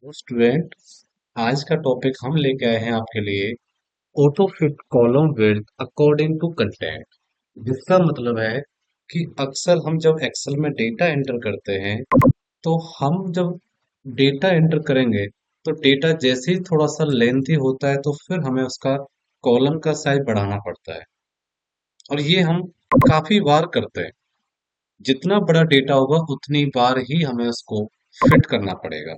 तो स्टूडेंट, आज का टॉपिक हम लेके आए हैं आपके लिए auto fit column width according to content. जिसका मतलब है कि अक्सर हम जब एक्सेल में डेटा एंटर करते हैं तो हम जब डेटा एंटर करेंगे तो डेटा जैसे ही थोड़ा सा लेंथी होता है तो फिर हमें उसका कॉलम का साइज बढ़ाना पड़ता है। और ये हम काफी बार करते हैं। जितना बड़ा डेटा होगा उतनी बार ही हमें उसको फिट करना पड़ेगा।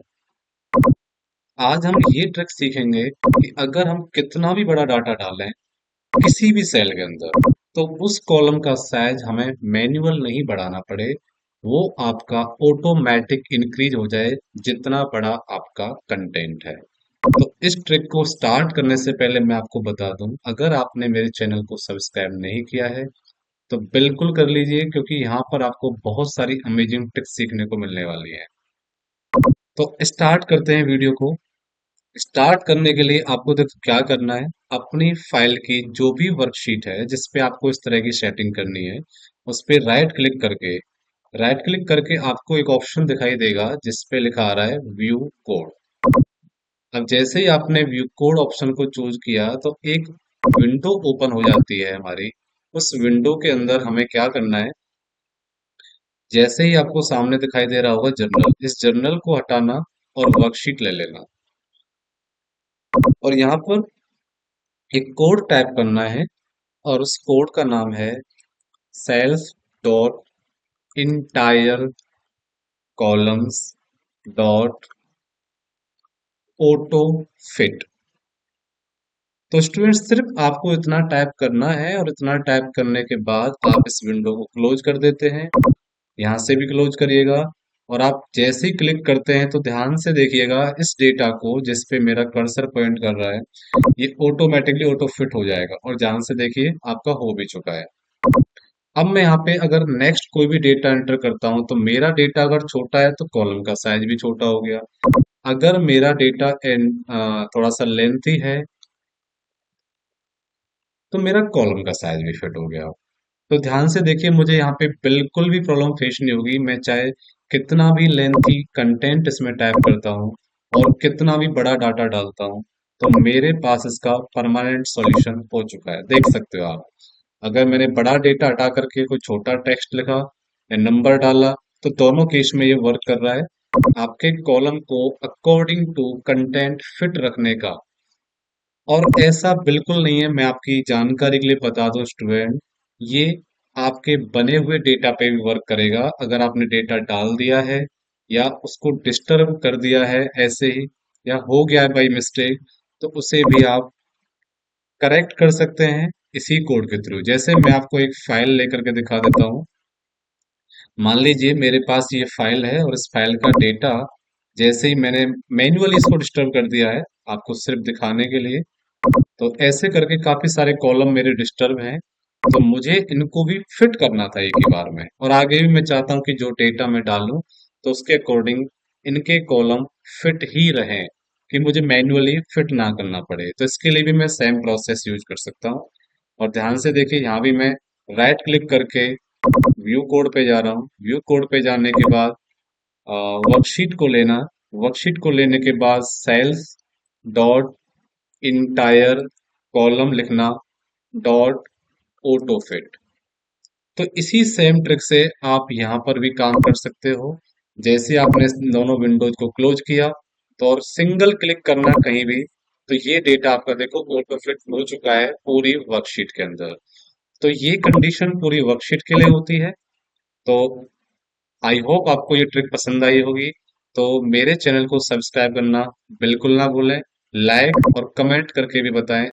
आज हम ये ट्रिक सीखेंगे कि अगर हम कितना भी बड़ा डाटा डालें किसी भी सेल के अंदर तो उस कॉलम का साइज हमें मैन्युअल नहीं बढ़ाना पड़े, वो आपका ऑटोमेटिक इंक्रीज हो जाए जितना बड़ा आपका कंटेंट है। तो इस ट्रिक को स्टार्ट करने से पहले मैं आपको बता दूं, अगर आपने मेरे चैनल को सब्सक्राइब नहीं किया है तो बिल्कुल कर लीजिए, क्योंकि यहाँ पर आपको बहुत सारी अमेजिंग ट्रिक्स सीखने को मिलने वाली है। तो स्टार्ट करते हैं वीडियो को। स्टार्ट करने के लिए आपको देखो क्या करना है। अपनी फाइल की जो भी वर्कशीट है जिस पे आपको इस तरह की सेटिंग करनी है, उस पे राइट क्लिक करके आपको एक ऑप्शन दिखाई देगा जिस पे लिखा आ रहा है व्यू कोड। अब जैसे ही आपने व्यू कोड ऑप्शन को चूज किया तो एक विंडो ओपन हो जाती है हमारी। उस विंडो के अंदर हमें क्या करना है, जैसे ही आपको सामने दिखाई दे रहा होगा जर्नल, इस जर्नल को हटाना और वर्कशीट ले लेना। और यहाँ पर एक कोड टाइप करना है और उस कोड का नाम है cells dot entire columns dot auto fit. तो स्टूडेंट, सिर्फ आपको इतना टाइप करना है और इतना टाइप करने के बाद आप इस विंडो को क्लोज कर देते हैं। यहाँ से भी क्लोज करिएगा। और आप जैसे ही क्लिक करते हैं तो ध्यान से देखिएगा, इस डेटा को जिस पे मेरा कर्सर पॉइंट कर रहा है ये ऑटोमेटिकली ऑटो फिट हो जाएगा। और ध्यान से देखिए, आपका हो भी चुका है। अब मैं यहाँ पे अगर नेक्स्ट कोई भी डेटा एंटर करता हूँ तो मेरा डेटा अगर छोटा है तो कॉलम का साइज भी छोटा हो गया। अगर मेरा डेटा थोड़ा सा लेंथी है तो मेरा कॉलम का साइज भी फिट हो गया। तो ध्यान से देखिए, मुझे यहाँ पे बिल्कुल भी प्रॉब्लम फेस नहीं होगी। मैं चाहे कितना भी लेंथी कंटेंट इसमें टाइप करता हूँ और कितना भी बड़ा डाटा डालता हूँ, तो मेरे पास इसका परमानेंट सॉल्यूशन हो चुका है। देख सकते हो आप, अगर मैंने बड़ा डेटा हटा करके कोई छोटा टेक्स्ट लिखा या नंबर डाला तो दोनों केस में ये वर्क कर रहा है। आपके कॉलम को अकॉर्डिंग टू कंटेंट फिट रखने का। और ऐसा बिल्कुल नहीं है, मैं आपकी जानकारी के लिए बता दूं स्टूडेंट, ये आपके बने हुए डेटा पे भी वर्क करेगा। अगर आपने डेटा डाल दिया है या उसको डिस्टर्ब कर दिया है ऐसे ही, या हो गया है बाई मिस्टेक, तो उसे भी आप करेक्ट कर सकते हैं इसी कोड के थ्रू। जैसे मैं आपको एक फाइल लेकर के दिखा देता हूँ। मान लीजिए मेरे पास ये फाइल है और इस फाइल का डेटा जैसे ही मैंने मैन्युअली इसको डिस्टर्ब कर दिया है आपको सिर्फ दिखाने के लिए, तो ऐसे करके काफी सारे कॉलम मेरे डिस्टर्ब हैं। तो मुझे इनको भी फिट करना था एक ही बार में, और आगे भी मैं चाहता हूँ कि जो डेटा मैं डालूं तो उसके अकॉर्डिंग इनके कॉलम फिट ही रहें, कि मुझे मैन्युअली फिट ना करना पड़े। तो इसके लिए भी मैं सेम प्रोसेस यूज कर सकता हूँ। और ध्यान से देखिए, यहाँ भी मैं राइट क्लिक करके व्यू कोड पे जा रहा हूँ। व्यू कोड पे जाने के बाद वर्कशीट को लेना। वर्कशीट को लेने के बाद सेल्स डॉट इंटायर कॉलम लिखना डॉट ऑटो फिट। तो इसी सेम ट्रिक से आप यहाँ पर भी काम कर सकते हो। जैसे आपने इस दोनों विंडोज को क्लोज किया तो और सिंगल क्लिक करना कहीं भी, तो ये डेटा आपका देखो ऑटो फिट हो चुका है पूरी वर्कशीट के अंदर। तो ये कंडीशन पूरी वर्कशीट के लिए होती है। तो आई होप आपको ये ट्रिक पसंद आई होगी। तो मेरे चैनल को सब्सक्राइब करना बिल्कुल ना भूलें। लाइक और कमेंट करके भी बताएं